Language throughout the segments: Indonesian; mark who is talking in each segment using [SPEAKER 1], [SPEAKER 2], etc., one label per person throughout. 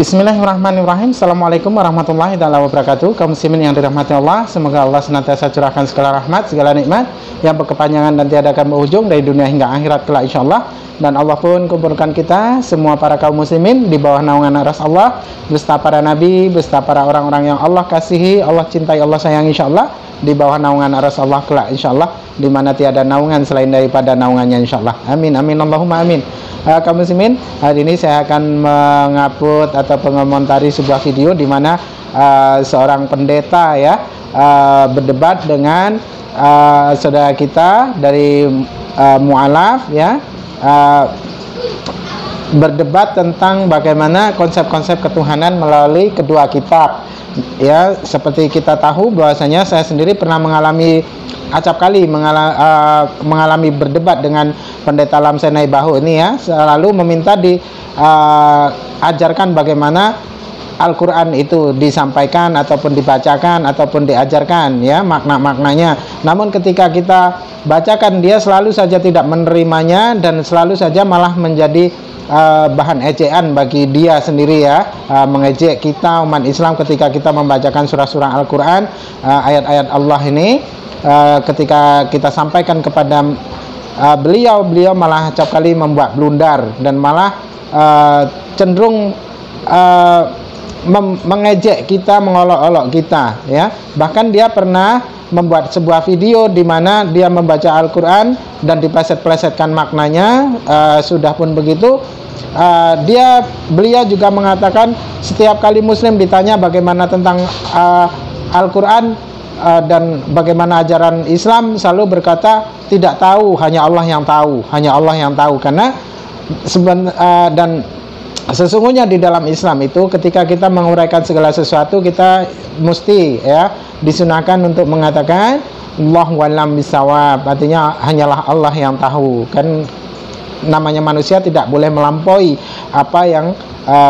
[SPEAKER 1] Bismillahirrahmanirrahim. Assalamualaikum warahmatullahi wabarakatuh. Kaum muslimin yang dirahmati Allah, semoga Allah senantiasa curahkan segala rahmat, segala nikmat yang berkepanjangan dan tiada akan berujung dari dunia hingga akhirat kelak insyaallah. Dan Allah pun kumpulkan kita semua para kaum muslimin di bawah naungan aras Allah, beserta para nabi, beserta para orang-orang yang Allah kasihi, Allah cintai, Allah sayangi insyaallah, di bawah naungan aras Allah kelak insyaallah, di mana tiada naungan selain daripada naungannya insyaallah. Amin amin Allahumma amin. Kaum muslimin, hari ini saya akan mengupload atau mengomentari sebuah video di mana seorang pendeta ya berdebat dengan saudara kita dari mualaf ya, berdebat tentang bagaimana konsep-konsep ketuhanan melalui kedua kitab. Ya, seperti kita tahu bahwasanya saya sendiri pernah mengalami acap kali mengalami berdebat dengan pendeta Lamsey Naibaho ini ya, selalu meminta diajarkan bagaimana Al-Quran itu disampaikan ataupun dibacakan ataupun diajarkan ya, makna-maknanya. Namun ketika kita bacakan, dia selalu saja tidak menerimanya dan selalu saja malah menjadi bahan ejaan bagi dia sendiri ya, mengejek kita umat Islam ketika kita membacakan surah-surah Al-Quran, ayat-ayat Allah ini. Ketika kita sampaikan kepada beliau malah acap kali membuat blunder dan malah cenderung mengejek kita, mengolok-olok kita ya. Bahkan dia pernah membuat sebuah video di mana dia membaca Al-Quran dan dipleset-plesetkan maknanya. Sudah pun begitu, beliau juga mengatakan setiap kali muslim ditanya bagaimana tentang Al-Quran dan bagaimana ajaran Islam, selalu berkata tidak tahu, hanya Allah yang tahu, hanya Allah yang tahu. Karena dan sesungguhnya di dalam Islam itu ketika kita menguraikan segala sesuatu, kita mesti ya disunahkan untuk mengatakan Allahu a'lam bishawab, artinya hanyalah Allah yang tahu. Kan namanya manusia tidak boleh melampaui apa yang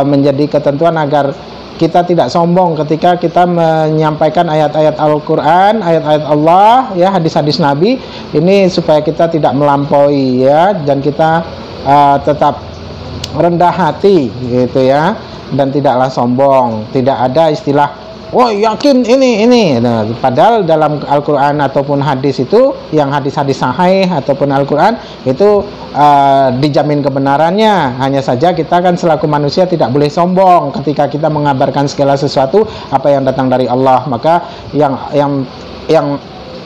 [SPEAKER 1] menjadi ketentuan agar kita tidak sombong ketika kita menyampaikan ayat-ayat Al-Quran, ayat-ayat Allah ya, hadis-hadis Nabi ini, supaya kita tidak melampaui ya, dan kita tetap rendah hati gitu ya, dan tidaklah sombong. Tidak ada istilah oh yakin ini. Nah, padahal dalam Al-Quran ataupun hadis itu, yang hadis-hadis sahih ataupun Al-Quran itu dijamin kebenarannya. Hanya saja kita kan selaku manusia tidak boleh sombong ketika kita mengabarkan segala sesuatu apa yang datang dari Allah. Maka yang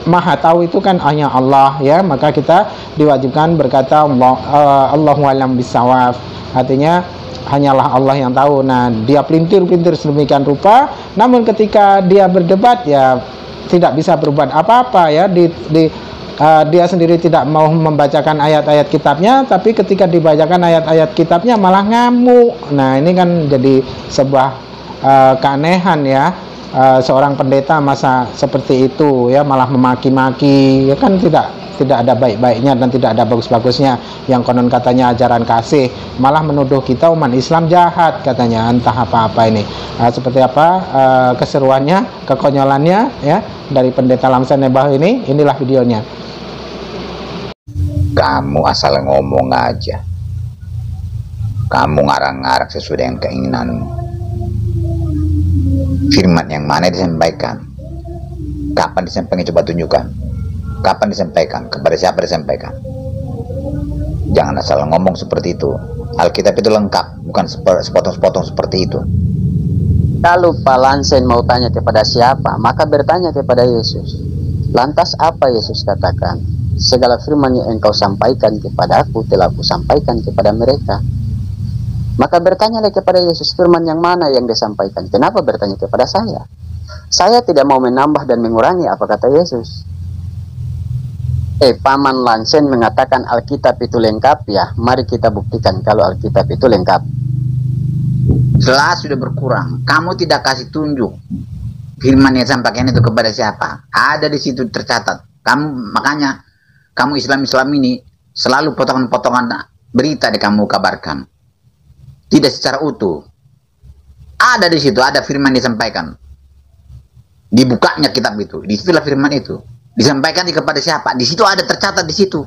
[SPEAKER 1] Maha tahu itu kan hanya Allah ya, maka kita diwajibkan berkata Allahu a'lam bishawab, artinya hanyalah Allah yang tahu. Nah, dia pelintir-pelintir sedemikian rupa, namun ketika dia berdebat ya tidak bisa berbuat apa-apa ya. Dia sendiri tidak mau membacakan ayat-ayat kitabnya, tapi ketika dibacakan ayat-ayat kitabnya malah ngamuk. Nah, ini kan jadi sebuah keanehan ya. Seorang pendeta masa seperti itu ya, malah memaki-maki ya, kan tidak ada baik-baiknya dan tidak ada bagus-bagusnya. Yang konon katanya ajaran kasih, malah menuduh kita umat Islam jahat katanya. Entah apa-apa ini. Seperti apa keseruannya, kekonyolannya ya dari pendeta Lamsey Naibaho ini. Inilah videonya.
[SPEAKER 2] Kamu asal ngomong aja, kamu ngarang-ngarang sesuai dengan keinginanmu. Firman yang mana disampaikan? Kapan disampaikan? Coba tunjukkan. Kapan disampaikan? Kepada siapa disampaikan? Jangan asal ngomong seperti itu. Alkitab itu lengkap, bukan sepotong-sepotong seperti itu.
[SPEAKER 3] Kalau Pak Lamsey mau tanya kepada siapa, maka bertanya kepada Yesus. Lantas apa Yesus katakan? Segala firman yang engkau sampaikan kepada aku telah aku sampaikan kepada mereka. Maka bertanyalah kepada Yesus, firman yang mana yang disampaikan? Kenapa bertanya kepada saya? Saya tidak mau menambah dan mengurangi apa kata Yesus. Paman Lamsey mengatakan Alkitab itu lengkap ya. Mari kita buktikan kalau Alkitab itu lengkap.
[SPEAKER 2] Jelas sudah berkurang. Kamu tidak kasih tunjuk firman yang sampaikan itu kepada siapa. Ada di situ tercatat. Makanya kamu Islam ini selalu potongan-potongan berita yang kamu kabarkan, tidak secara utuh. Ada di situ, ada firman disampaikan. Dibukanya kitab itu, disitulah firman itu disampaikan kepada siapa. Di situ ada tercatat di situ.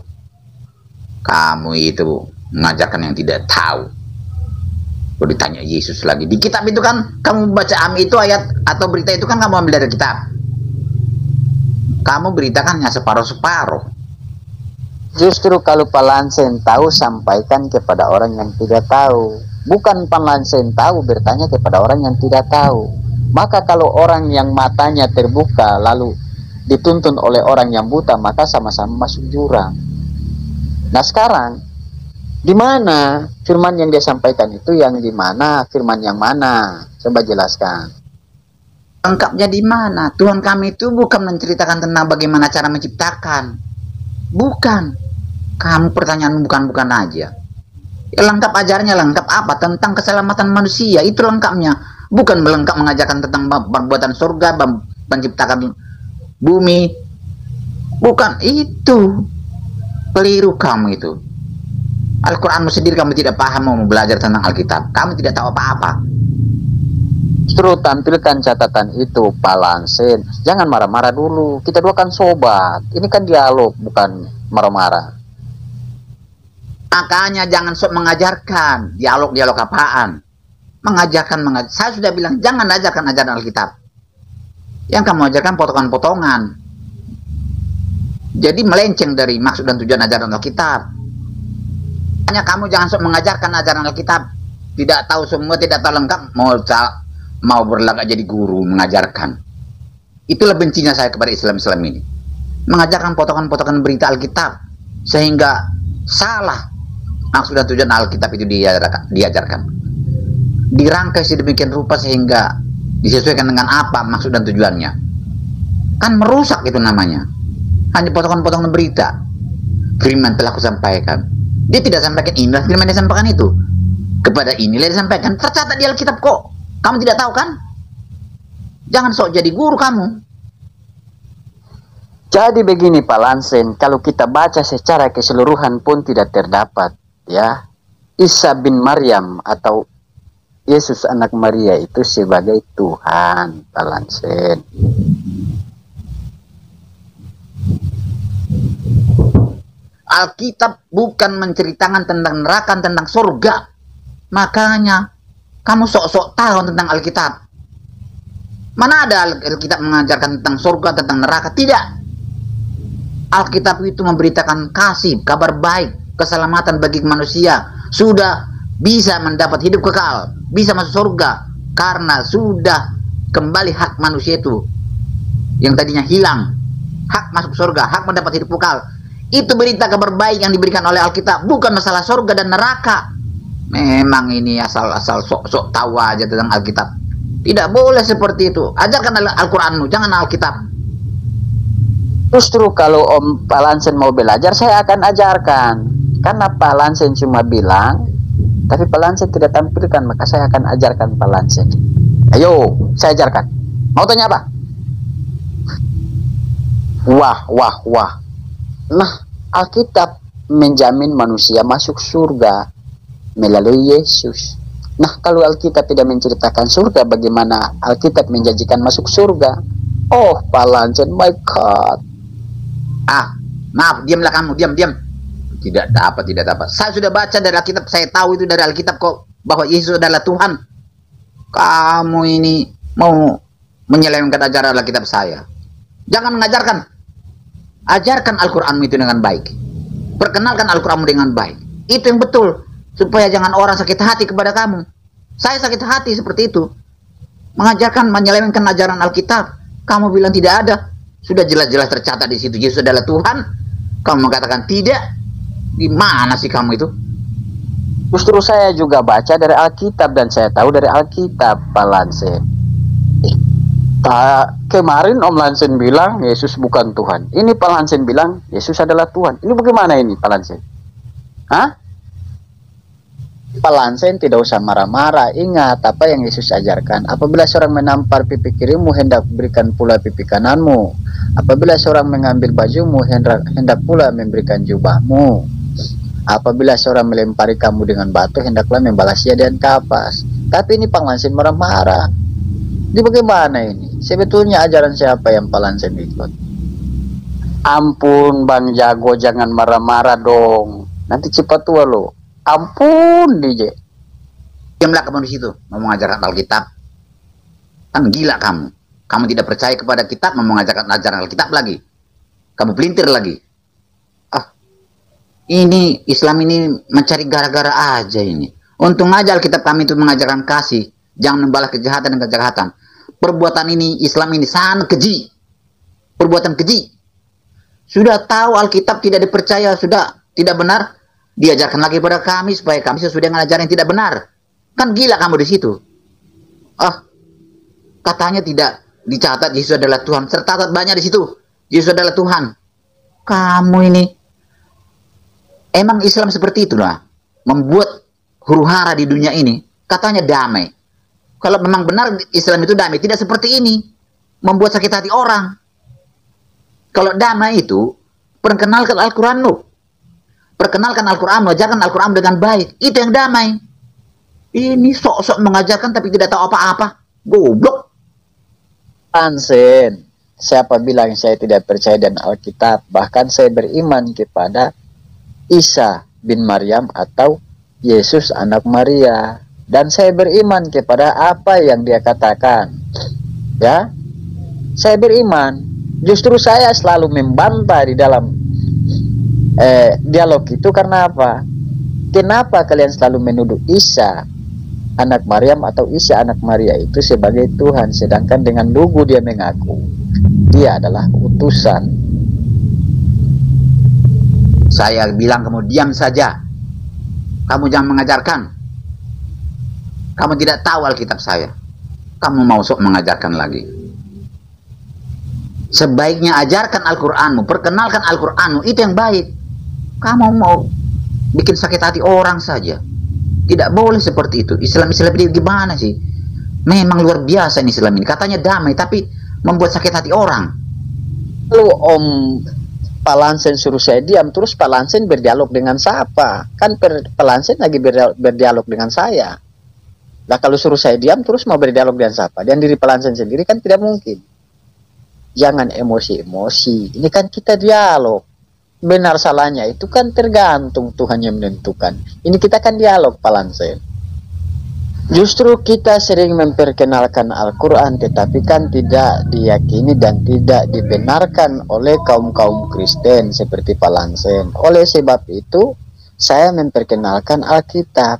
[SPEAKER 2] Kamu itu mengajarkan yang tidak tahu. Kalau ditanya Yesus lagi, di kitab itu kan kamu baca itu ayat atau berita itu kan kamu ambil dari kitab. Kamu beritakan hanya separuh-separuh.
[SPEAKER 3] Justru kalau Palansen tahu, sampaikan kepada orang yang tidak tahu. Bukan Palansen tahu bertanya kepada orang yang tidak tahu. Maka kalau orang yang matanya terbuka lalu dituntun oleh orang yang buta, maka sama-sama masuk jurang. Nah sekarang, di mana firman yang dia sampaikan itu, yang di mana firman yang mana? Coba jelaskan.
[SPEAKER 2] Lengkapnya di mana? Tuhan kami itu bukan menceritakan tentang bagaimana cara menciptakan. Bukan. Kamu pertanyaanmu bukan aja. Ya, lengkap ajarnya, lengkap apa? Tentang keselamatan manusia, itu lengkapnya. Bukan melengkap mengajarkan tentang perbuatan surga, penciptakan bumi. Bukan itu. Keliru kamu itu. Al-Quranmu sendiri kamu tidak paham, mau belajar tentang Alkitab. Kamu tidak tahu apa-apa.
[SPEAKER 3] Justru tampilkan catatan itu, Palansen. Jangan marah-marah dulu. Kita dua kan sobat. Ini kan dialog, bukan marah-marah.
[SPEAKER 2] Makanya jangan sok mengajarkan. Dialog apaan? Mengajarkan. Saya sudah bilang, jangan ajarkan ajaran Alkitab. Yang kamu ajarkan potongan-potongan. Jadi melenceng dari maksud dan tujuan ajaran Alkitab. Hanya kamu jangan sok mengajarkan ajaran Alkitab. Tidak tahu semua, tidak tahu lengkap, mau berlagak jadi guru mengajarkan. Itulah bencinya saya kepada Islam ini. Mengajarkan potongan-potongan berita Alkitab sehingga salah maksud dan tujuan Alkitab itu diajarkan. Dirangkai sedemikian rupa sehingga disesuaikan dengan apa maksud dan tujuannya. Kan merusak itu namanya. Hanya potongan-potongan berita. Firman telah kusampaikan. Dia tidak sampaikan inilah firman yang disampaikan itu. Kepada inilah disampaikan. Tercatat di Alkitab kok. Kamu tidak tahu kan? Jangan sok jadi guru kamu.
[SPEAKER 3] Jadi begini Palansen, kalau kita baca secara keseluruhan pun tidak terdapat, ya, Isa bin Maryam atau Yesus anak Maria itu sebagai Tuhan, Palansen.
[SPEAKER 2] Alkitab bukan menceritakan tentang neraka, tentang surga. Makanya kamu sok-sok tahu tentang Alkitab. Mana ada Alkitab mengajarkan tentang surga, tentang neraka? Tidak. Alkitab itu memberitakan kasih, kabar baik, keselamatan bagi manusia. Sudah bisa mendapat hidup kekal, bisa masuk surga karena sudah kembali hak manusia itu yang tadinya hilang. Hak masuk surga, hak mendapat hidup kekal. Itu berita kabar baik yang diberikan oleh Alkitab, bukan masalah surga dan neraka. Memang ini asal-asal sok-sok tahu aja tentang Alkitab. Tidak boleh seperti itu. Ajarkan Al-Quranmu, jangan Alkitab.
[SPEAKER 3] Justru kalau Om Palansen mau belajar, saya akan ajarkan. Karena Palansen cuma bilang, tapi Palansen tidak tampilkan, maka saya akan ajarkan Palansen. Ayo, saya ajarkan. Mau tanya apa? Wah. Nah, Alkitab menjamin manusia masuk surga melalui Yesus. Nah, kalau Alkitab tidak menceritakan surga, bagaimana Alkitab menjanjikan masuk surga? Oh, Palansen, my God.
[SPEAKER 2] Maaf, diamlah kamu, diam. Tidak dapat. Saya sudah baca dari Alkitab, saya tahu itu dari Alkitab kok, bahwa Yesus adalah Tuhan. Kamu ini mau menyelewengkan ajaran Alkitab saya. Jangan mengajarkan. Ajarkan Al-Quranmu itu dengan baik. Perkenalkan Al-Quranmu dengan baik. Itu yang betul. Supaya jangan orang sakit hati kepada kamu. Saya sakit hati seperti itu. Mengajarkan, menyelewengkan ajaran Alkitab. Kamu bilang tidak ada. Sudah jelas-jelas tercatat di situ Yesus adalah Tuhan. Kamu mengatakan tidak. Di mana sih kamu itu?
[SPEAKER 3] Justru saya juga baca dari Alkitab dan saya tahu dari Alkitab, Palansen. Kemarin Om Lansen bilang Yesus bukan Tuhan. Ini Palansen bilang Yesus adalah Tuhan. Ini bagaimana ini Palansen? Palansen tidak usah marah-marah. Ingat apa yang Yesus ajarkan. Apabila seorang menampar pipi kirimu, hendak berikan pula pipi kananmu. Apabila seorang mengambil bajumu, hendak pula memberikan jubahmu. Apabila seorang melempari kamu dengan batu, hendaklah membalasnya dengan kapas. Tapi ini Palansen marah-marah. Ini bagaimana ini? Sebetulnya ajaran siapa yang Palansen ikut? Ampun Bang Jago, jangan marah-marah dong. Nanti cepat tua lo. Ampun DJ.
[SPEAKER 2] Diamlah kamu di situ, mau mengajarkan Alkitab. Kan gila kamu. Kamu tidak percaya kepada kitab, mau mengajarkan ajaran Alkitab lagi. Kamu pelintir lagi. Ah, ini Islam ini mencari gara-gara aja ini. Untung aja Alkitab kami itu mengajarkan kasih. Jangan membalas kejahatan dan kejahatan. Perbuatan ini, Islam ini sangat keji. Perbuatan keji. Sudah tahu Alkitab tidak dipercaya, sudah tidak benar, diajarkan lagi pada kami supaya kami sesuai dengan ajaran yang tidak benar. Kan gila kamu di situ. Ah, katanya tidak dicatat Yesus adalah Tuhan. Tercatat banyak di situ. Yesus adalah Tuhan. Kamu ini emang Islam seperti itulah, membuat huru hara di dunia ini. Katanya damai. Kalau memang benar Islam itu damai, tidak seperti ini, membuat sakit hati orang. Kalau damai itu, perkenalkan Al-Quranmu. Perkenalkan Al-Quranmu, ajarkan Al-Quran dengan baik. Itu yang damai. Ini sok-sok mengajarkan tapi tidak tahu apa-apa. Goblok.
[SPEAKER 3] Ansen, siapa bilang saya tidak percaya dan Alkitab? Bahkan saya beriman kepada Isa bin Maryam atau Yesus anak Maria. Dan saya beriman kepada apa yang dia katakan. Ya, saya beriman. Justru saya selalu membantah di dalam dialog itu karena apa? Kenapa kalian selalu menuduh Isa anak Maryam atau Isa anak Maria itu sebagai Tuhan, sedangkan dengan lugu dia mengaku dia adalah utusan?
[SPEAKER 2] Saya bilang kamu diam saja. Kamu jangan mengajarkan. Kamu tidak tahu Alkitab saya. Kamu mau sok mengajarkan lagi. Sebaiknya ajarkan Al-Quranmu, perkenalkan Al-Quranmu, itu yang baik. Kamu mau bikin sakit hati orang saja. Tidak boleh seperti itu. Islam ini gimana sih? Memang luar biasa ini Islam ini. Katanya damai, tapi membuat sakit hati orang.
[SPEAKER 3] Lalu Om Pak Lansen suruh saya diam, terus Pak Lansen berdialog dengan siapa? Kan Pak Lansen lagi berdialog dengan saya. Nah kalau suruh saya diam, terus mau berdialog dengan siapa? Dan diri Pak Lansen sendiri kan tidak mungkin. Jangan emosi-emosi. Ini kan kita dialog. Benar salahnya itu kan tergantung Tuhan yang menentukan. Ini kita kan dialog, Pak Lansen. Justru kita sering memperkenalkan Al-Quran, tetapi kan tidak diyakini dan tidak dibenarkan oleh kaum-kaum Kristen seperti Pak Lansen. Oleh sebab itu, saya memperkenalkan Alkitab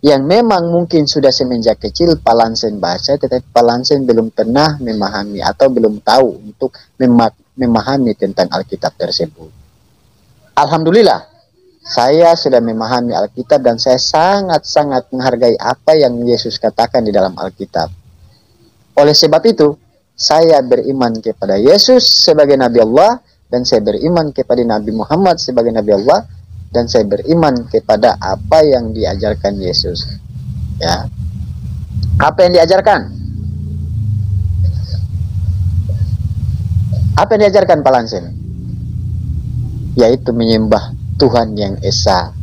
[SPEAKER 3] yang memang mungkin sudah semenjak kecil Pak Lansen baca, tetapi Pak Lansen belum pernah memahami atau belum tahu untuk memahami tentang Alkitab tersebut. Alhamdulillah, saya sudah memahami Alkitab dan saya sangat-sangat menghargai apa yang Yesus katakan di dalam Alkitab. Oleh sebab itu, saya beriman kepada Yesus sebagai Nabi Allah, dan saya beriman kepada Nabi Muhammad sebagai Nabi Allah, dan saya beriman kepada apa yang diajarkan Yesus. Ya. Apa yang diajarkan? Apa yang diajarkan Pak Lansen? Yaitu menyembah Tuhan yang Esa.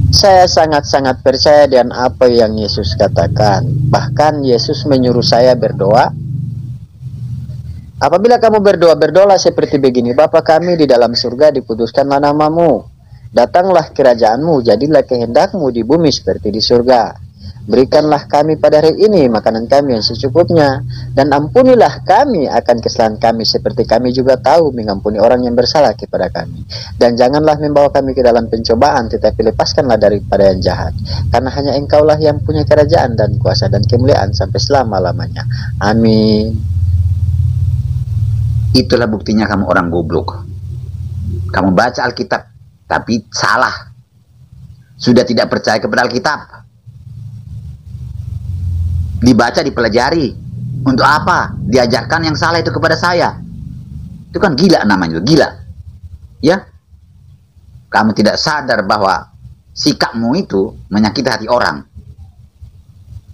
[SPEAKER 3] Saya sangat-sangat percaya dengan apa yang Yesus katakan. Bahkan Yesus menyuruh saya berdoa. Apabila kamu berdoa, berdoalah seperti begini: Bapa kami di dalam surga, dikuduskanlah namamu. Datanglah kerajaanmu, jadilah kehendakmu di bumi seperti di surga. Berikanlah kami pada hari ini makanan kami yang secukupnya, dan ampunilah kami akan kesalahan kami seperti kami juga tahu mengampuni orang yang bersalah kepada kami. Dan janganlah membawa kami ke dalam pencobaan, tetapi lepaskanlah daripada yang jahat. Karena hanya Engkaulah yang punya kerajaan dan kuasa dan kemuliaan sampai selama-lamanya. Amin.
[SPEAKER 2] Itulah buktinya kamu orang goblok. Kamu baca Alkitab, tapi salah. Sudah tidak percaya kepada Alkitab. Dibaca, dipelajari. Untuk apa? Diajarkan yang salah itu kepada saya. Itu kan gila namanya, gila. Ya? Kamu tidak sadar bahwa sikapmu itu menyakiti hati orang.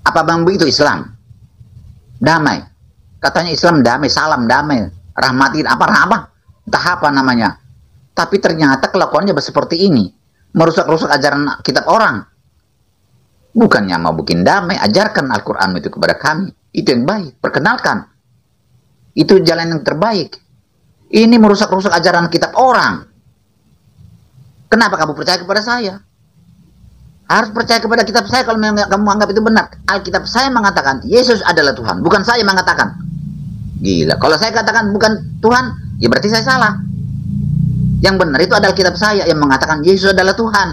[SPEAKER 2] Apa bambu itu Islam? Damai. Katanya Islam damai, salam damai. Rahmatin apa entah apa namanya, tapi ternyata kelakuannya seperti ini, merusak-rusak ajaran kitab orang. Bukannya mau bikin damai, ajarkan Al-Quran itu kepada kami, itu yang baik, perkenalkan, itu jalan yang terbaik. Ini merusak-rusak ajaran kitab orang. Kenapa kamu percaya kepada saya? Harus percaya kepada kitab saya kalau memang kamu anggap itu benar. Alkitab saya mengatakan Yesus adalah Tuhan, bukan saya mengatakan. Gila, kalau saya katakan bukan Tuhan, ya berarti saya salah. Yang benar itu adalah kitab saya yang mengatakan Yesus adalah Tuhan.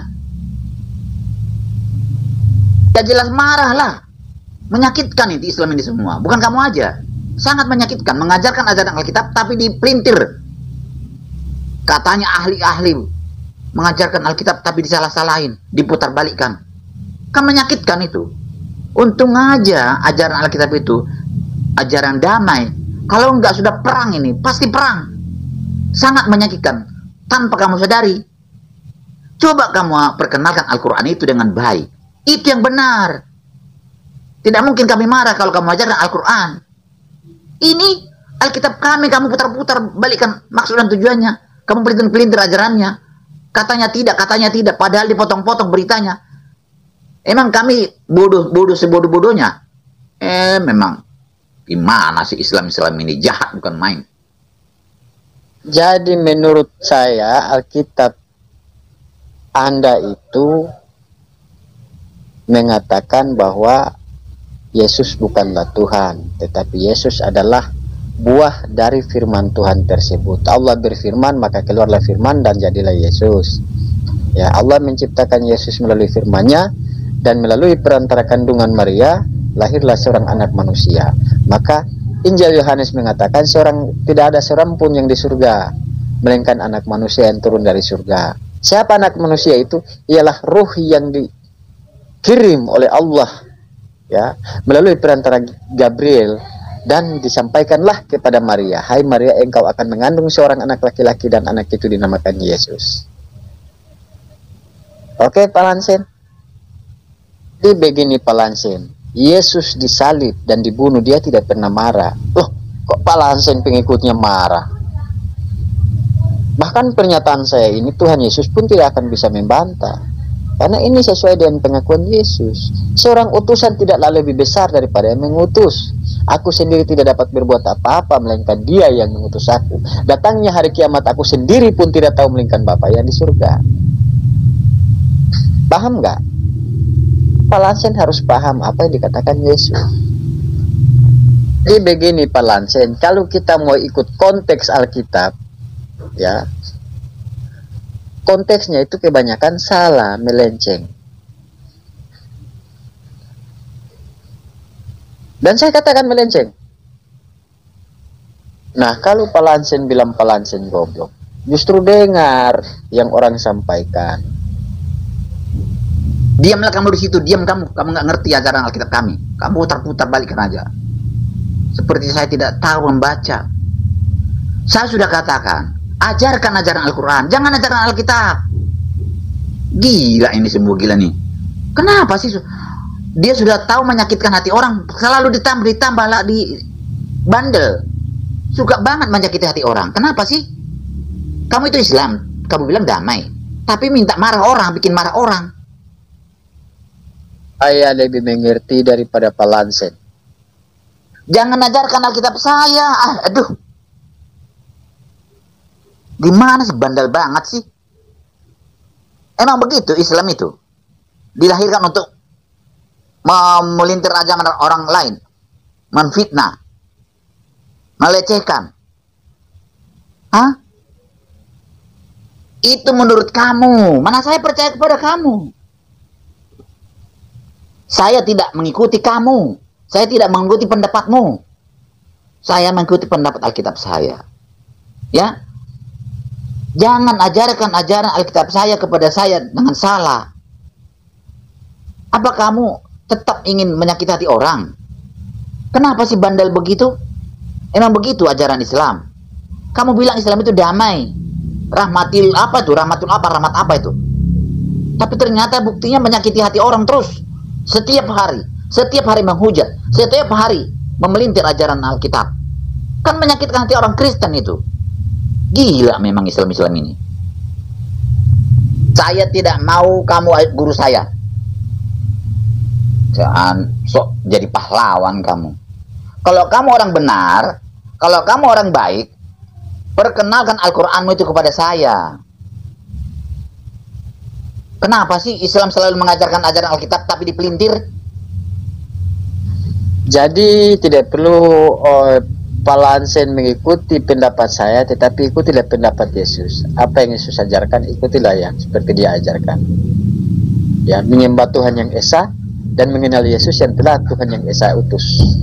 [SPEAKER 2] Ya jelas marah lah. Menyakitkan itu Islam ini semua. Bukan kamu aja. Sangat menyakitkan. Mengajarkan ajaran Alkitab tapi dipelintir. Katanya ahli-ahli mengajarkan Alkitab tapi disalah-salahin, diputar-balikkan. Kan menyakitkan itu. Untung aja ajaran Alkitab itu ajaran damai. Kalau enggak sudah perang ini, pasti perang. Sangat menyakitkan tanpa kamu sadari. Coba kamu perkenalkan Al-Quran itu dengan baik. Itu yang benar. Tidak mungkin kami marah kalau kamu ajarkan Al-Quran. Ini Alkitab kami, kamu putar-putar balikkan maksud dan tujuannya. Kamu pelintir-pelintir ajarannya. Katanya tidak, padahal dipotong-potong beritanya. Emang kami bodoh sebodoh-bodohnya? Memang gimana sih Islam ini jahat bukan main.
[SPEAKER 3] Jadi menurut saya Alkitab Anda itu mengatakan bahwa Yesus bukanlah Tuhan, tetapi Yesus adalah buah dari firman Tuhan tersebut. Allah berfirman, maka keluarlah firman dan jadilah Yesus. Ya, Allah menciptakan Yesus melalui firman-Nya, dan melalui perantara kandungan Maria lahirlah seorang anak manusia. Maka Injil Yohanes mengatakan tidak ada seorang pun yang di surga, melainkan anak manusia yang turun dari surga. Siapa anak manusia itu? Ialah ruh yang dikirim oleh Allah, ya, melalui perantara Gabriel. Dan disampaikanlah kepada Maria, hai Maria, engkau akan mengandung seorang anak laki-laki dan anak itu dinamakan Yesus. Oke, Pak Lansen. Di begini Pak Lansen, Yesus disalib dan dibunuh, dia tidak pernah marah. Loh, kok Pak Lansen pengikutnya marah? Bahkan pernyataan saya ini Tuhan Yesus pun tidak akan bisa membantah. Karena ini sesuai dengan pengakuan Yesus. Seorang utusan tidaklah lebih besar daripada yang mengutus. Aku sendiri tidak dapat berbuat apa-apa, melainkan Dia yang mengutus aku. Datangnya hari kiamat, aku sendiri pun tidak tahu, melainkan Bapa yang di surga. Paham nggak? Pak Lansen harus paham apa yang dikatakan Yesus. Jadi begini Pak Lansen, kalau kita mau ikut konteks Alkitab, ya, konteksnya itu kebanyakan salah, melenceng. Dan saya katakan melenceng. Nah, kalau Pak Lansen bilang Pak Lansen goblok, justru dengar yang orang sampaikan.
[SPEAKER 2] Diamlah kamu di situ, diam kamu nggak ngerti ajaran Alkitab kami. Kamu putar-putar balikkan aja. Seperti saya tidak tahu membaca. Saya sudah katakan, ajarkan ajaran Al-Quran, jangan ajaran Alkitab. Gila ini, semua gila nih. Kenapa sih? Dia sudah tahu menyakitkan hati orang, selalu ditambah lah, di bandel. Suka banget menyakiti hati orang. Kenapa sih? Kamu itu Islam, kamu bilang damai, tapi minta marah orang, bikin marah orang.
[SPEAKER 3] Saya lebih mengerti daripada Pak Lansen.
[SPEAKER 2] Jangan ajarkan Alkitab saya. Aduh. Gimana sih, bandel banget sih? Emang begitu Islam itu? Dilahirkan untuk memelintir ajaran orang lain, menfitnah, melecehkan. Hah? Itu menurut kamu. Mana saya percaya kepada kamu? Saya tidak mengikuti kamu. Saya tidak mengikuti pendapatmu. Saya mengikuti pendapat Alkitab saya. Ya? Jangan ajarkan ajaran Alkitab saya kepada saya dengan salah. Apa kamu tetap ingin menyakiti hati orang? Kenapa sih bandel begitu? Emang begitu ajaran Islam. Kamu bilang Islam itu damai. Rahmatil apa tuh? Rahmatul apa? Rahmat apa itu? Tapi ternyata buktinya menyakiti hati orang terus. Setiap hari menghujat, setiap hari memelintir ajaran Alkitab. Kan menyakitkan hati orang Kristen itu. Gila memang Islam ini. Saya tidak mau kamu guru saya. Jangan sok jadi pahlawan kamu. Kalau kamu orang benar, kalau kamu orang baik, perkenalkan Al-Quranmu itu kepada saya. Kenapa sih Islam selalu mengajarkan ajaran Alkitab tapi dipelintir?
[SPEAKER 3] Jadi tidak perlu Pak Lansen mengikuti pendapat saya, tetapi ikutilah pendapat Yesus. Apa yang Yesus ajarkan, ikutilah yang seperti dia ajarkan. Ya, menyembah Tuhan yang Esa dan mengenal Yesus yang telah Tuhan yang Esa utus.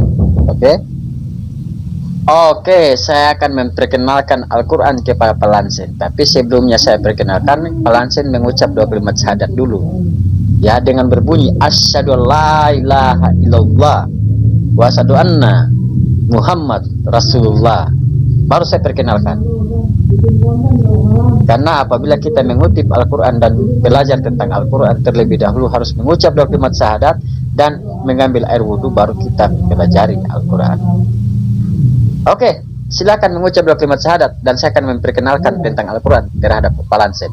[SPEAKER 3] Oke? Oke, saya akan memperkenalkan Al-Quran kepada Pak Lansen. Tapi sebelumnya saya perkenalkan, Pak Lansen mengucap 2 kalimat syahadat dulu. Ya, dengan berbunyi asyhadu alla ilaha illallah wa asyhadu anna Muhammad Rasulullah. Baru saya perkenalkan. Karena apabila kita mengutip Al-Quran dan belajar tentang Al-Quran, terlebih dahulu harus mengucap 2 kalimat syahadat dan mengambil air wudhu, baru kita mempelajari Al-Quran. Oke, silakan mengucap 2 kalimat syahadat dan saya akan memperkenalkan tentang Al-Quran terhadap Pak Lansen.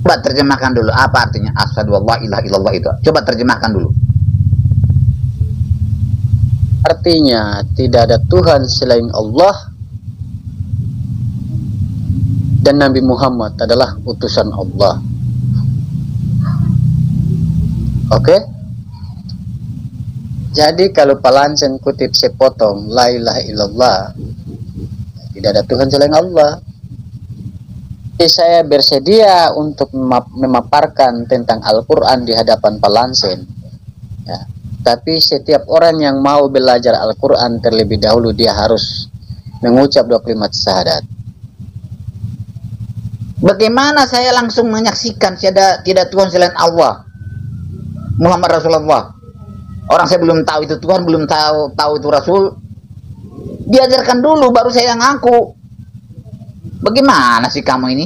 [SPEAKER 2] Coba terjemahkan dulu apa artinya asyhadu alla ilaha illallah itu. Coba terjemahkan dulu.
[SPEAKER 3] Artinya tidak ada Tuhan selain Allah dan Nabi Muhammad adalah utusan Allah. Oke? Jadi kalau Pak Lansen kutip sepotong la ilaha illallah, tidak ada Tuhan selain Allah. Jadi saya bersedia untuk memaparkan tentang Al-Quran di hadapan Pak Lansen. Ya. Tapi setiap orang yang mau belajar Al-Quran terlebih dahulu dia harus mengucap 2 kalimat syahadat.
[SPEAKER 2] Bagaimana saya langsung menyaksikan tidak Tuhan selain Allah, Muhammad Rasulullah? Orang saya belum tahu itu Tuhan, belum tahu itu Rasul. Diajarkan dulu baru saya ngaku. Bagaimana sih kamu ini?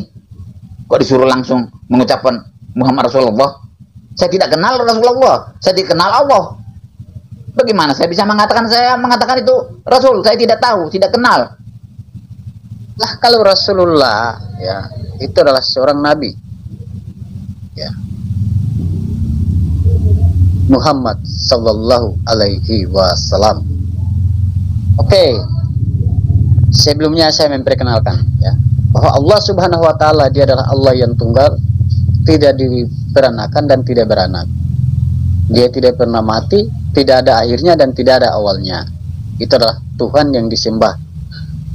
[SPEAKER 2] Kok disuruh langsung mengucapkan Muhammad Rasulullah? Saya tidak kenal Rasulullah, saya tidak kenal Allah. Bagaimana saya bisa mengatakan itu Rasul? Saya tidak tahu, tidak kenal.
[SPEAKER 3] Lah kalau Rasulullah ya itu adalah seorang nabi. Ya. Muhammad sallallahu alaihi wasallam. Oke. Sebelumnya saya memperkenalkan ya bahwa Allah Subhanahu wa taala dia adalah Allah yang tunggal, tidak diperanakan dan tidak beranak. Dia tidak pernah mati, tidak ada akhirnya dan tidak ada awalnya. Itu adalah Tuhan yang disembah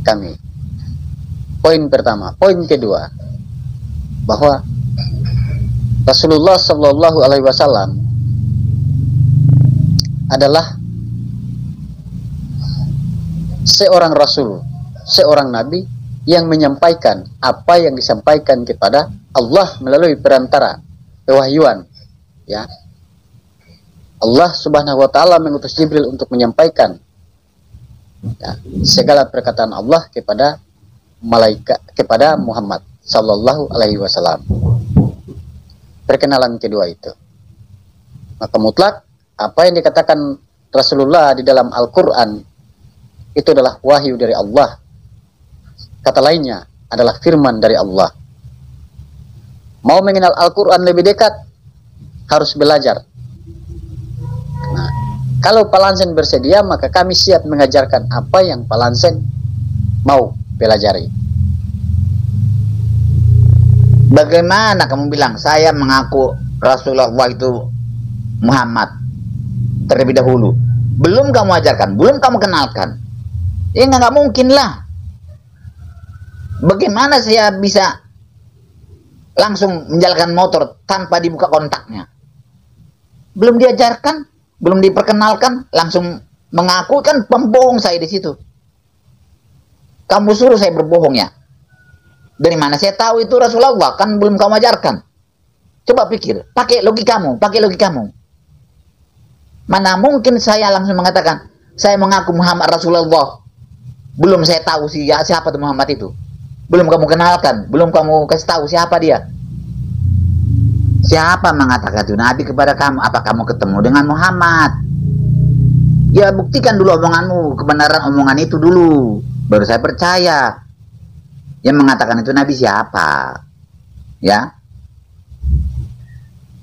[SPEAKER 3] kami. Poin pertama. Poin kedua, bahwa Rasulullah sallallahu alaihi wasallam adalah seorang rasul, seorang nabi yang menyampaikan apa yang disampaikan kepada Allah melalui perantara pewahyuan. Ya. Allah Subhanahu wa taala mengutus Jibril untuk menyampaikan ya, segala perkataan Allah kepada malaikat, kepada Muhammad sallallahu alaihi wasallam. Perkenalan kedua itu. Maka mutlak apa yang dikatakan Rasulullah di dalam Al-Quran itu adalah wahyu dari Allah. Kata lainnya adalah firman dari Allah. Mau mengenal Al-Quran lebih dekat, harus belajar. Nah, kalau Pak Lansen bersedia, maka kami siap mengajarkan apa yang Pak Lansen mau pelajari.
[SPEAKER 2] Bagaimana kamu bilang saya mengaku Rasulullah itu Muhammad terlebih dahulu? Belum kamu ajarkan, belum kamu kenalkan. Ya nggak mungkin lah. Bagaimana saya bisa langsung menjalankan motor tanpa dibuka kontaknya? Belum diajarkan, belum diperkenalkan, langsung mengaku, kan pembohong saya di situ. Kamu suruh saya berbohong ya? Dari mana saya tahu itu Rasulullah? Kan belum kamu ajarkan. Coba pikir, pakai logikamu, pakai logikamu. Mana mungkin saya langsung mengatakan saya mengaku Muhammad Rasulullah, belum saya tahu siapa itu Muhammad itu. Belum kamu kenalkan, belum kamu kasih tahu siapa dia. Siapa mengatakan itu Nabi kepada kamu? Apa kamu ketemu dengan Muhammad? Ya buktikan dulu omonganmu, kebenaran omongan itu dulu, baru saya percaya. Yang mengatakan itu Nabi siapa? Ya,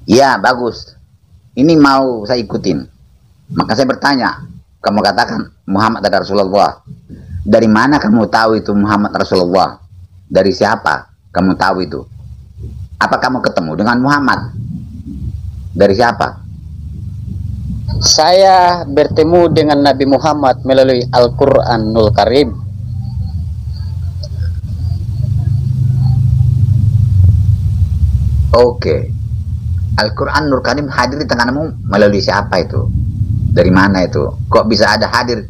[SPEAKER 2] ya bagus. Ini mau saya ikutin. Maka saya bertanya, kamu katakan Muhammad adalah Rasulullah. Dari mana kamu tahu itu Muhammad Rasulullah? Dari siapa kamu tahu itu? Apa kamu ketemu dengan Muhammad? Dari siapa?
[SPEAKER 3] Saya bertemu dengan Nabi Muhammad melalui Al-Quranul Karim.
[SPEAKER 2] Oke. Al-Quranul Karim hadir di tanganmu melalui siapa itu? Dari mana itu? Kok bisa ada hadir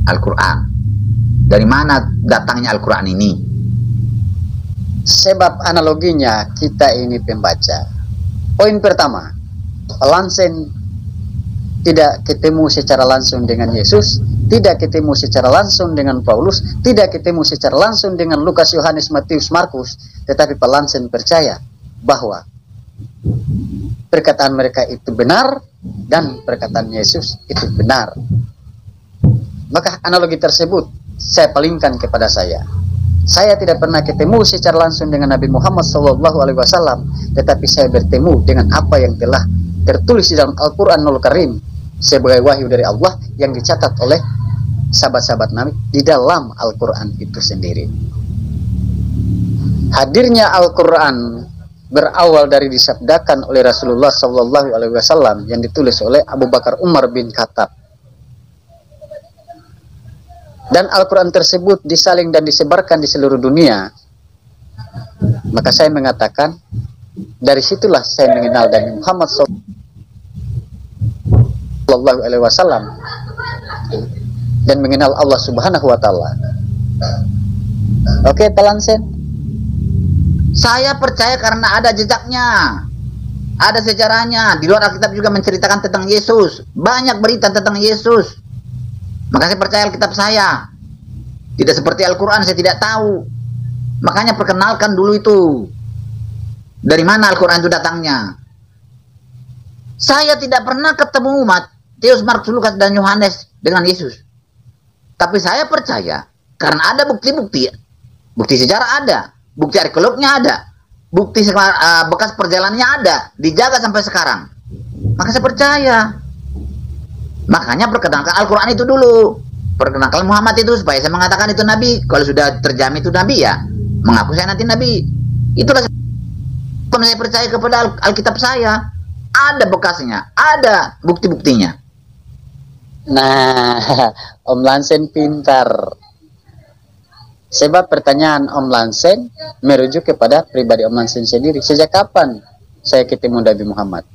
[SPEAKER 2] Al-Quran? Dari mana datangnya Al-Quran ini?
[SPEAKER 3] Sebab analoginya kita ini pembaca. Poin pertama, Lansen tidak ketemu secara langsung dengan Yesus, tidak ketemu secara langsung dengan Paulus, tidak ketemu secara langsung dengan Lukas, Yohanes, Matius, Markus, tetapi Lansen percaya bahwa perkataan mereka itu benar dan perkataan Yesus itu benar. Maka analogi tersebut saya palingkan kepada saya. Saya tidak pernah ketemu secara langsung dengan Nabi Muhammad SAW, tetapi saya bertemu dengan apa yang telah tertulis di dalam Al-Quranul Karim sebagai wahyu dari Allah yang dicatat oleh sahabat-sahabat Nabi di dalam Al-Quran itu sendiri. Hadirnya Al-Quran berawal dari disabdakan oleh Rasulullah SAW yang ditulis oleh Abu Bakar Umar bin Khattab. Dan Al-Quran tersebut disaling dan disebarkan di seluruh dunia. Maka saya mengatakan, dari situlah saya mengenal Nabi Muhammad SAW dan mengenal Allah Subhanahu wa Ta'ala. Oke, Talansen.
[SPEAKER 2] Saya percaya karena ada jejaknya, ada sejarahnya. Di luar Alkitab juga menceritakan tentang Yesus. Banyak berita tentang Yesus. Maka saya percaya Alkitab saya. Tidak seperti Al-Quran, saya tidak tahu. Makanya perkenalkan dulu itu. Dari mana Al-Quran itu datangnya. Saya tidak pernah ketemu Matius, Markus, Lukas, dan Yohanes dengan Yesus. Tapi saya percaya, karena ada bukti-bukti. Bukti sejarah ada. Bukti arkeolognya ada. Bukti bekas perjalanannya ada. Dijaga sampai sekarang. Maka saya percaya. Makanya perkenalkan Al-Quran itu dulu. Perkenalkan Muhammad itu supaya saya mengatakan itu Nabi. Kalau sudah terjamin itu Nabi ya, mengaku saya nanti Nabi. Itulah saya percaya kepada Alkitab saya. Ada bekasnya, ada bukti-buktinya.
[SPEAKER 3] Nah, Om Lansen pintar. Sebab pertanyaan Om Lansen merujuk kepada pribadi Om Lansen sendiri. Sejak kapan saya ketemu Nabi Muhammad?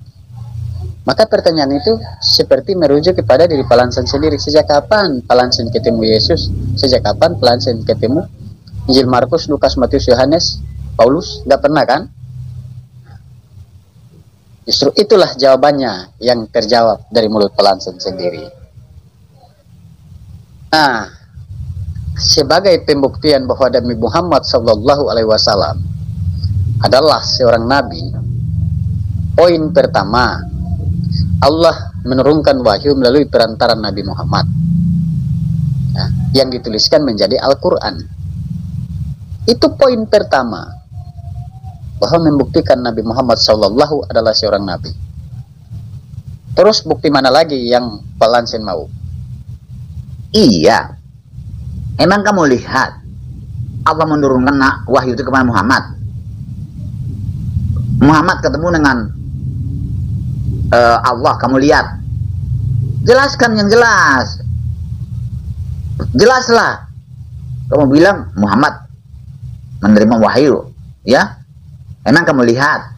[SPEAKER 3] Maka pertanyaan itu seperti merujuk kepada diri Pak Lansen sendiri. Sejak kapan Pak Lansen ketemu Yesus? Sejak kapan Pak Lansen ketemu Injil Markus, Lukas, Matius, Yohanes, Paulus? Gak pernah kan? Justru itulah jawabannya yang terjawab dari mulut Pak Lansen sendiri. Nah, sebagai pembuktian bahwa Nabi Muhammad SAW adalah seorang nabi, poin pertama, Allah menurunkan wahyu melalui perantaran Nabi Muhammad, ya, yang dituliskan menjadi Al-Quran. Itu poin pertama, bahwa membuktikan Nabi Muhammad SAW adalah seorang nabi. Terus bukti mana lagi yang Pak Lansen mau?
[SPEAKER 2] Iya. Emang kamu lihat Allah menurunkan wahyu itu kepada Muhammad. Muhammad ketemu dengan Allah, kamu lihat. Jelaskan yang jelas. Jelaslah. Kamu bilang Muhammad menerima wahyu, ya? Emang kamu lihat.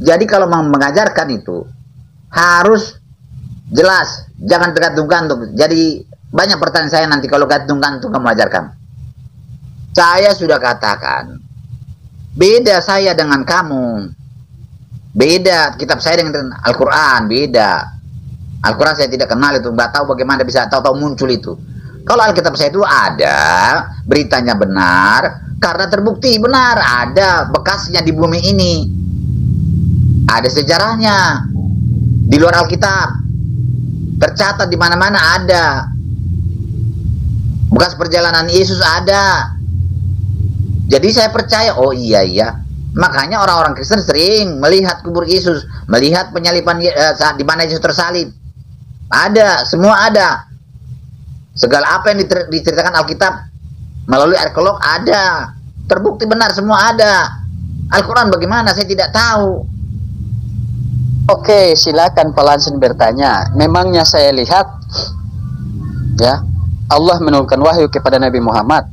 [SPEAKER 2] Jadi kalau mau mengajarkan itu harus jelas, jangan tergantung-gantung. Jadi banyak pertanyaan saya nanti kalau gantung-gantung kamu ajarkan. Saya sudah katakan, beda saya dengan kamu. Beda kitab saya dengan Al-Quran, beda. Al-Quran saya tidak kenal itu, nggak tahu bagaimana bisa tahu-tahu muncul itu. Kalau Alkitab saya itu ada, beritanya benar, karena terbukti benar, ada bekasnya di bumi ini. Ada sejarahnya. Di luar Alkitab. Tercatat di mana-mana ada. Bekas perjalanan Yesus ada. Jadi saya percaya, oh iya. Makanya orang-orang Kristen sering melihat kubur Yesus, melihat penyaliban saat di mana Yesus tersalib. Ada, semua ada. Segala apa yang diceritakan Alkitab melalui arkeolog ada. Terbukti benar, semua ada. Al-Quran bagaimana? Saya tidak tahu.
[SPEAKER 3] Oke, silakan Pak Lansen bertanya. Memangnya saya lihat, ya, Allah menurunkan wahyu kepada Nabi Muhammad?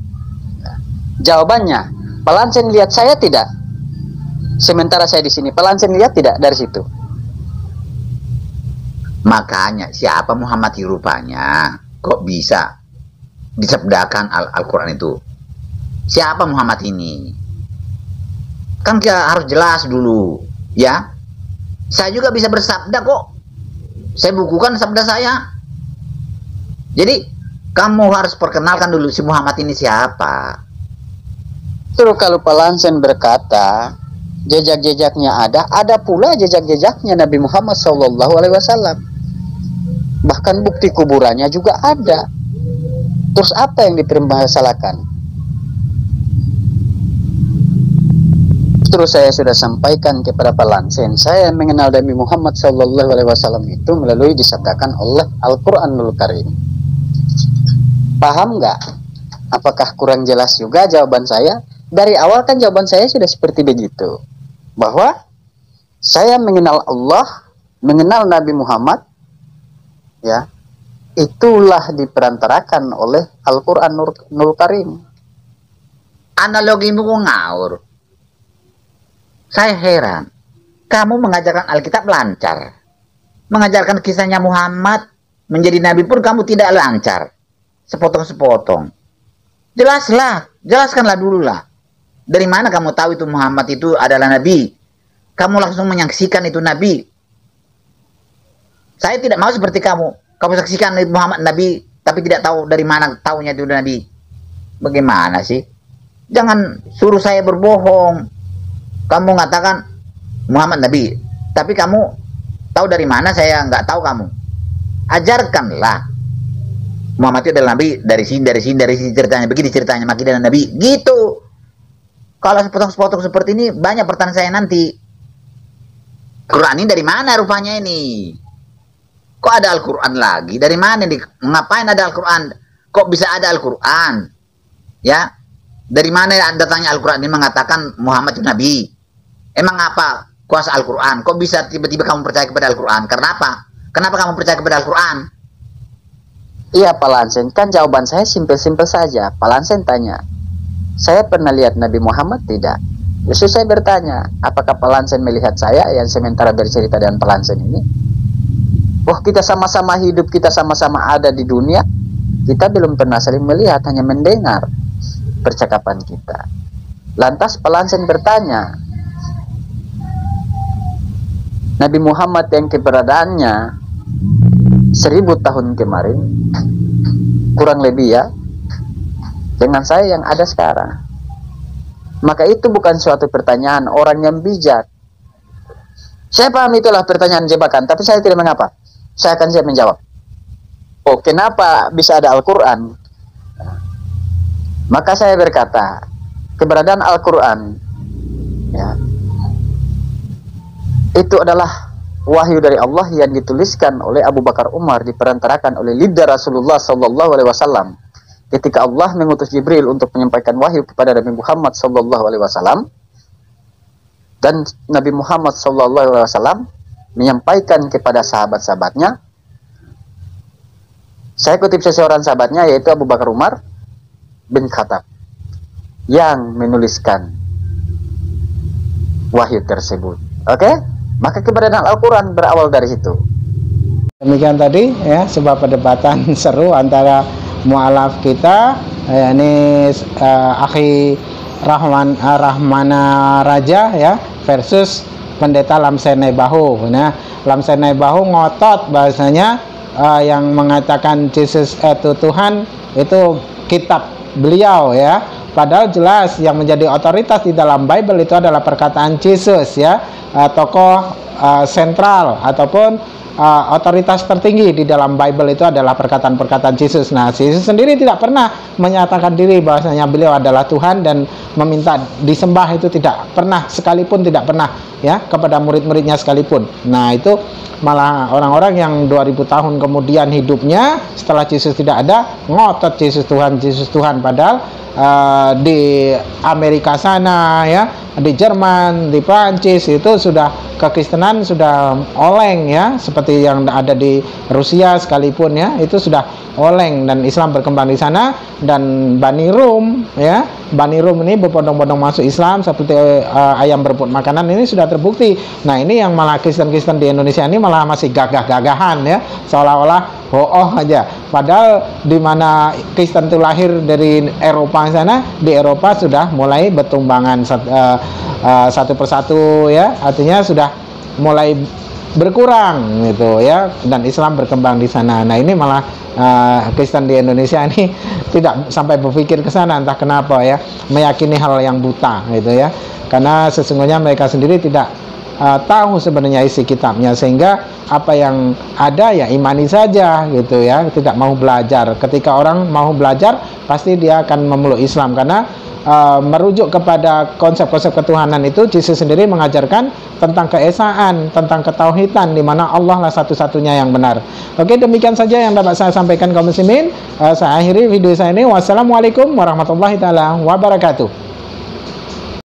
[SPEAKER 3] Jawabannya, Pak Lansen lihat saya tidak? Sementara saya di sini, Pak Lansen lihat tidak dari situ?
[SPEAKER 2] Makanya siapa Muhammad rupanya? Kok bisa disabdakan Al-Quran itu? Siapa Muhammad ini? Kan kita harus jelas dulu, ya. Saya juga bisa bersabda kok. Saya bukukan sabda saya. Jadi kamu harus perkenalkan dulu si Muhammad ini siapa.
[SPEAKER 3] Terus kalau Pak Lansen berkata jejak-jejaknya ada pula jejak-jejaknya Nabi Muhammad SAW. Bahkan bukti kuburannya juga ada. Terus apa yang dipermasalahkan? Terus saya sudah sampaikan kepada Pak Lansen, saya mengenal Nabi Muhammad SAW itu melalui disabdakan oleh Al-Quranul Karim. Paham nggak? Apakah kurang jelas juga jawaban saya? Dari awal kan jawaban saya sudah seperti begitu, bahwa saya mengenal Allah, mengenal Nabi Muhammad, ya, itulah diperantarakan oleh Al-Quranul Karim.
[SPEAKER 2] Analogimu ngawur. Saya heran, kamu mengajarkan Alkitab lancar, mengajarkan kisahnya Muhammad menjadi nabi pun kamu tidak lancar, sepotong-sepotong. Jelaskanlah dulu lah. Dari mana kamu tahu itu Muhammad itu adalah nabi? Kamu langsung menyaksikan itu nabi. Saya tidak mau seperti kamu. Kamu saksikan Muhammad nabi, tapi tidak tahu dari mana tahunya itu nabi. Bagaimana sih? Jangan suruh saya berbohong. Kamu mengatakan Muhammad Nabi, tapi kamu tahu dari mana saya nggak tahu kamu. Ajarkanlah Muhammad itu adalah Nabi dari sini ceritanya, begini ceritanya, maki dan Nabi, gitu. Kalau sepotong-sepotong seperti ini, banyak pertanyaan saya nanti. Quran ini dari mana rupanya ini? Kok ada Al-Quran lagi? Dari mana nih? Ngapain ada Al-Quran? Kok bisa ada Al-Quran? Ya, dari mana datangnya Al-Quran ini mengatakan Muhammad itu Nabi? Emang apa kuasa Al-Quran? Kok bisa tiba-tiba kamu percaya kepada Al-Quran? Karena apa? Kenapa kamu percaya kepada Al-Quran?
[SPEAKER 3] Iya Pak Lansen, kan jawaban saya simpel-simpel saja. Pak Lansen tanya, saya pernah lihat Nabi Muhammad tidak? Justru saya bertanya, apakah Pak Lansen melihat saya yang sementara bercerita dengan Pak Lansen ini? Wah, kita sama-sama hidup, kita sama-sama ada di dunia. Kita belum pernah saling melihat, hanya mendengar percakapan kita. Lantas Pak Lansen bertanya, Nabi Muhammad yang keberadaannya 1000 tahun kemarin, kurang lebih ya, dengan saya yang ada sekarang. Maka itu bukan suatu pertanyaan orang yang bijak. Saya paham itulah pertanyaan jebakan, tapi saya tidak mengapa. Saya akan siap menjawab. Oh, kenapa bisa ada Al-Quran? Maka saya berkata, keberadaan Al-Quran, ya, itu adalah wahyu dari Allah yang dituliskan oleh Abu Bakar Umar, diperantarakan oleh lidah Rasulullah SAW. Ketika Allah mengutus Jibril untuk menyampaikan wahyu kepada Nabi Muhammad SAW, dan Nabi Muhammad SAW menyampaikan kepada sahabat-sahabatnya. Saya kutip seseorang sahabatnya, yaitu Abu Bakar Umar bin Khattab, yang menuliskan wahyu tersebut. Oke? Maka keberadaan Al-Quran berawal dari situ.
[SPEAKER 1] Demikian tadi ya, sebuah perdebatan seru antara mu'alaf kita, ini Akhi Rahmana Raja ya, versus Pendeta Lamsenai Bahu. Nah, Lamsenai Bahu ngotot bahasanya yang mengatakan Yesus itu Tuhan itu kitab beliau ya. Padahal jelas yang menjadi otoritas di dalam Bible itu adalah perkataan Yesus ya, tokoh sentral ataupun otoritas tertinggi di dalam Bible itu adalah perkataan-perkataan Yesus. Nah, Yesus sendiri tidak pernah menyatakan diri bahwasanya beliau adalah Tuhan dan meminta disembah, itu tidak pernah, sekalipun tidak pernah ya, kepada murid-muridnya sekalipun. Nah, itu malah orang-orang yang 2000 tahun kemudian hidupnya setelah Yesus tidak ada, ngotot Yesus Tuhan, Yesus Tuhan, padahal di Amerika sana ya, di Jerman, di Prancis itu sudah kekristenan sudah oleng ya, seperti yang ada di Rusia sekalipun ya, itu sudah oleng dan Islam berkembang di sana. Dan Bani Rum ya, Bani Rum ini berbondong-bondong masuk Islam seperti ayam berebut makanan, ini sudah terbukti. Nah ini yang malah Kristen-Kristen di Indonesia ini malah masih gagah-gagahan ya, seolah-olah oh aja, padahal di mana Kristen itu lahir dari Eropa sana, di Eropa sudah mulai bertumbangan satu persatu ya, artinya sudah mulai berkurang gitu ya, dan Islam berkembang di sana. Nah ini malah Kristen di Indonesia ini tidak sampai berpikir ke sana, entah kenapa ya, meyakini hal yang buta gitu ya, karena sesungguhnya mereka sendiri tidak tahu sebenarnya isi kitabnya, sehingga apa yang ada ya imani saja gitu ya, tidak mau belajar. Ketika orang mau belajar pasti dia akan memeluk Islam, karena merujuk kepada konsep-konsep ketuhanan itu. Yesus sendiri mengajarkan tentang keesaan, tentang ketauhidan, di mana Allah lah satu-satunya yang benar. Oke, demikian saja yang dapat saya sampaikan kaum muslimin. Saya akhiri video saya ini. Wassalamualaikum warahmatullahi taala wabarakatuh.